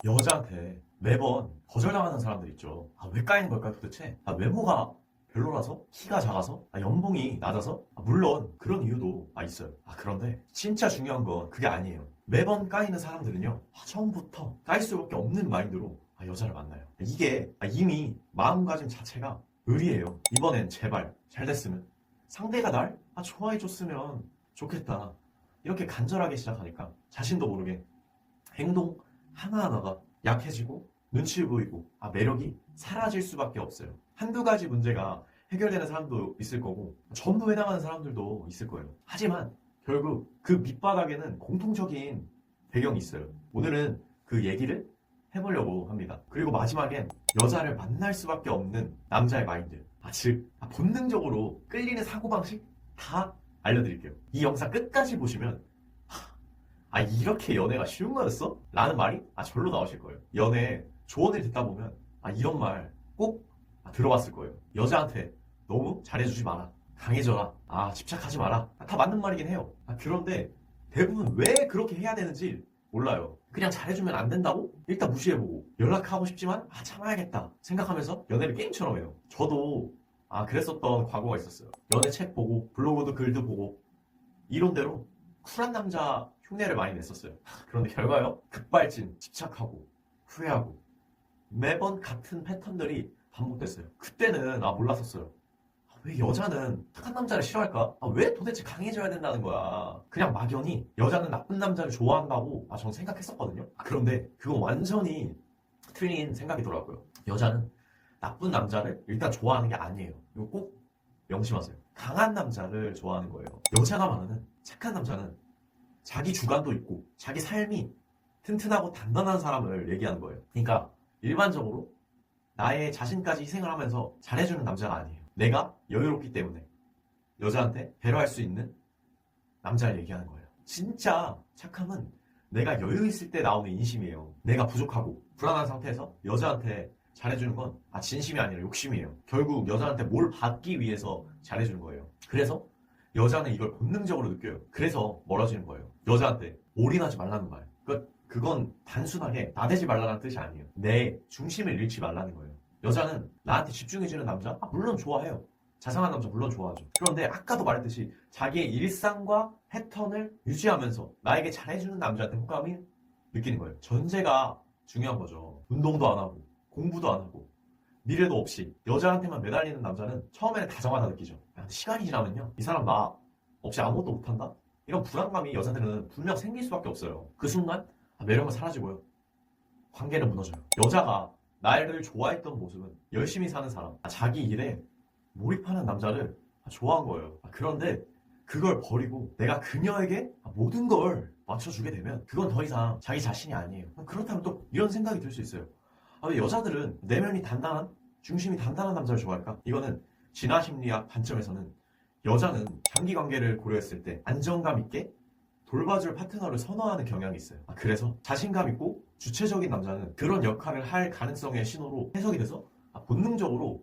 여자한테 매번 거절당하는 사람들 있죠. 왜 까이는 걸까 도대체? 외모가 별로라서? 키가 작아서? 연봉이 낮아서? 물론 그런 이유도 있어요. 그런데 진짜 중요한 건 그게 아니에요. 매번 까이는 사람들은요, 처음부터 까일 수밖에 없는 마인드로 여자를 만나요. 이게 이미 마음가짐 자체가 의리예요. 이번엔 제발 잘 됐으면, 상대가 날 좋아해줬으면 좋겠다, 이렇게 간절하게 시작하니까 자신도 모르게 행동 하나하나가 약해지고 눈치 보이고 매력이 사라질 수밖에 없어요. 한두 가지 문제가 해결되는 사람도 있을 거고 전부 해당하는 사람들도 있을 거예요. 하지만 결국 그 밑바닥에는 공통적인 배경이 있어요. 오늘은 그 얘기를 해보려고 합니다. 그리고 마지막엔 여자를 만날 수밖에 없는 남자의 마인드, 즉 본능적으로 끌리는 사고방식 다 알려드릴게요. 이 영상 끝까지 보시면 이렇게 연애가 쉬운 거였어? 라는 말이 절로 나오실 거예요. 연애 조언을 듣다 보면 이런 말 꼭 들어봤을 거예요. 여자한테 너무 잘해주지 마라, 강해져라, 집착하지 마라, 다 맞는 말이긴 해요. 그런데 대부분 왜 그렇게 해야 되는지 몰라요. 그냥 잘해주면 안 된다고 일단 무시해보고, 연락하고 싶지만 참아야겠다 생각하면서 연애를 게임처럼 해요. 저도 그랬었던 과거가 있었어요. 연애 책 보고 블로그도 글도 보고 이론대로 쿨한 남자 흉내를 많이 냈었어요. 그런데 결과요, 급발진, 집착하고 후회하고 매번 같은 패턴들이 반복됐어요. 그때는 몰랐었어요. 왜 여자는 착한 남자를 싫어할까? 왜 도대체 강해져야 된다는 거야? 그냥 막연히 여자는 나쁜 남자를 좋아한다고 저는 생각했었거든요. 그런데 그건 완전히 틀린 생각이더라고요. 여자는 나쁜 남자를 일단 좋아하는 게 아니에요. 이거 꼭 명심하세요. 강한 남자를 좋아하는 거예요. 여자가 말하는 착한 남자는 자기 주관도 있고 자기 삶이 튼튼하고 단단한 사람을 얘기하는 거예요. 그러니까 일반적으로 나의 자신까지 희생을 하면서 잘해주는 남자가 아니에요. 내가 여유롭기 때문에 여자한테 배려할 수 있는 남자를 얘기하는 거예요. 진짜 착함은 내가 여유 있을 때 나오는 인심이에요. 내가 부족하고 불안한 상태에서 여자한테 잘해주는 건 진심이 아니라 욕심이에요. 결국 여자한테 뭘 받기 위해서 잘해주는 거예요. 그래서 여자는 이걸 본능적으로 느껴요. 그래서 멀어지는 거예요. 여자한테 올인하지 말라는 말, 그건 단순하게 나대지 말라는 뜻이 아니에요. 내 중심을 잃지 말라는 거예요. 여자는 나한테 집중해주는 남자? 물론 좋아해요. 자상한 남자 물론 좋아하죠. 그런데 아까도 말했듯이 자기의 일상과 패턴을 유지하면서 나에게 잘해주는 남자한테 호감이 느끼는 거예요. 전제가 중요한 거죠. 운동도 안 하고 공부도 안 하고 미래도 없이 여자한테만 매달리는 남자는 처음에는 다정하다 느끼죠. 시간이 지나면요, 이 사람 나 없이 아무것도 못한다? 이런 불안감이 여자들은 분명 생길 수밖에 없어요. 그 순간 매력은 사라지고요, 관계는 무너져요. 여자가 나를 좋아했던 모습은 열심히 사는 사람, 자기 일에 몰입하는 남자를 좋아한 거예요. 그런데 그걸 버리고 내가 그녀에게 모든 걸 맞춰주게 되면 그건 더 이상 자기 자신이 아니에요. 그렇다면 또 이런 생각이 들 수 있어요. 왜 여자들은 내면이 단단한, 중심이 단단한 남자를 좋아할까? 이거는 진화심리학 관점에서는 여자는 장기 관계를 고려했을 때 안정감 있게 돌봐줄 파트너를 선호하는 경향이 있어요. 그래서 자신감 있고 주체적인 남자는 그런 역할을 할 가능성의 신호로 해석이 돼서 본능적으로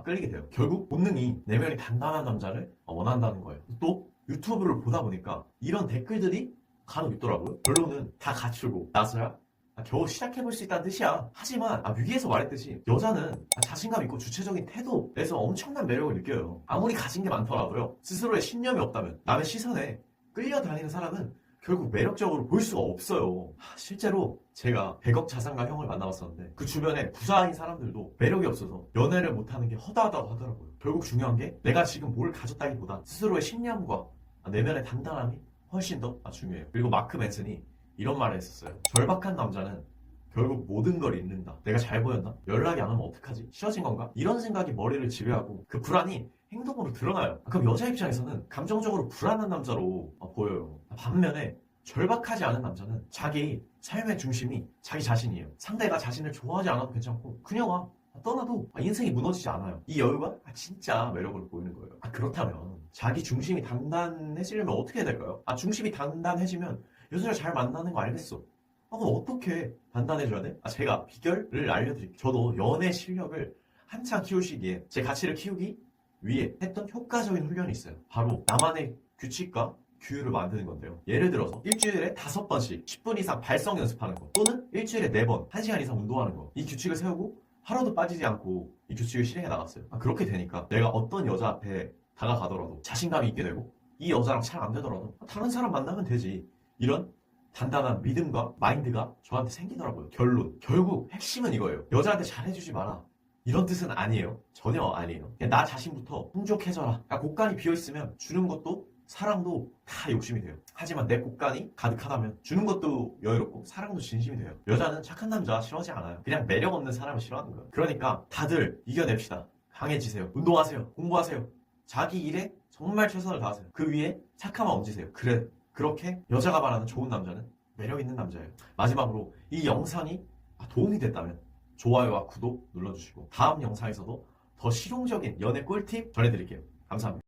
끌리게 돼요. 결국 본능이 내면이 단단한 남자를 원한다는 거예요. 또 유튜브를 보다 보니까 이런 댓글들이 간혹 있더라고요. 결론은 다 갖추고 나서야 겨우 시작해볼 수 있다는 뜻이야. 하지만 위에서 말했듯이 여자는 자신감 있고 주체적인 태도에서 엄청난 매력을 느껴요. 아무리 가진 게 많더라도요, 스스로의 신념이 없다면 남의 시선에 끌려다니는 사람은 결국 매력적으로 보일 수가 없어요. 실제로 제가 100억 자산가 형을 만나봤었는데 그 주변에 부자인 사람들도 매력이 없어서 연애를 못하는 게 허다하다고 하더라고요. 결국 중요한 게 내가 지금 뭘 가졌다기보다 스스로의 신념과 내면의 단단함이 훨씬 더 중요해요. 그리고 마크 맨슨이 이런 말을 했었어요. 절박한 남자는 결국 모든 걸 잃는다. 내가 잘 보였나? 연락이 안 오면 어떡하지? 싫어진 건가? 이런 생각이 머리를 지배하고 그 불안이 행동으로 드러나요. 그럼 여자 입장에서는 감정적으로 불안한 남자로 보여요. 반면에 절박하지 않은 남자는 자기 삶의 중심이 자기 자신이에요. 상대가 자신을 좋아하지 않아도 괜찮고 그녀가 떠나도 인생이 무너지지 않아요. 이 여유가 진짜 매력으로 보이는 거예요. 그렇다면 자기 중심이 단단해지려면 어떻게 해야 될까요? 중심이 단단해지면 여자를 잘 만나는 거 알겠어. 그럼 어떻게 단단해져야 돼? 제가 비결을 알려드릴게요. 저도 연애 실력을 한창 키울 시기에 제 가치를 키우기 위해 했던 효과적인 훈련이 있어요. 바로 나만의 규칙과 규율을 만드는 건데요. 예를 들어서 일주일에 5번씩 10분 이상 발성 연습하는 거, 또는 일주일에 4번 1시간 이상 운동하는 거, 이 규칙을 세우고 하루도 빠지지 않고 이 규칙을 실행해 나갔어요. 그렇게 되니까 내가 어떤 여자 앞에 다가가더라도 자신감이 있게 되고, 이 여자랑 잘 안 되더라도 다른 사람 만나면 되지, 이런 단단한 믿음과 마인드가 저한테 생기더라고요. 결국 핵심은 이거예요. 여자한테 잘해주지 마라, 이런 뜻은 아니에요. 전혀 아니에요. 그냥 나 자신부터 풍족해져라. 곳간이 비어있으면 주는 것도 사랑도 다 욕심이 돼요. 하지만 내 곳간이 가득하다면 주는 것도 여유롭고 사랑도 진심이 돼요. 여자는 착한 남자 싫어하지 않아요. 그냥 매력 없는 사람을 싫어하는 거예요. 그러니까 다들 이겨냅시다. 강해지세요. 운동하세요. 공부하세요. 자기 일에 정말 최선을 다하세요. 그 위에 착함을 얹으세요. 그렇게 여자가 말하는 좋은 남자는 매력 있는 남자예요. 마지막으로 이 영상이 도움이 됐다면 좋아요와 구독 눌러주시고, 다음 영상에서도 더 실용적인 연애 꿀팁 전해드릴게요. 감사합니다.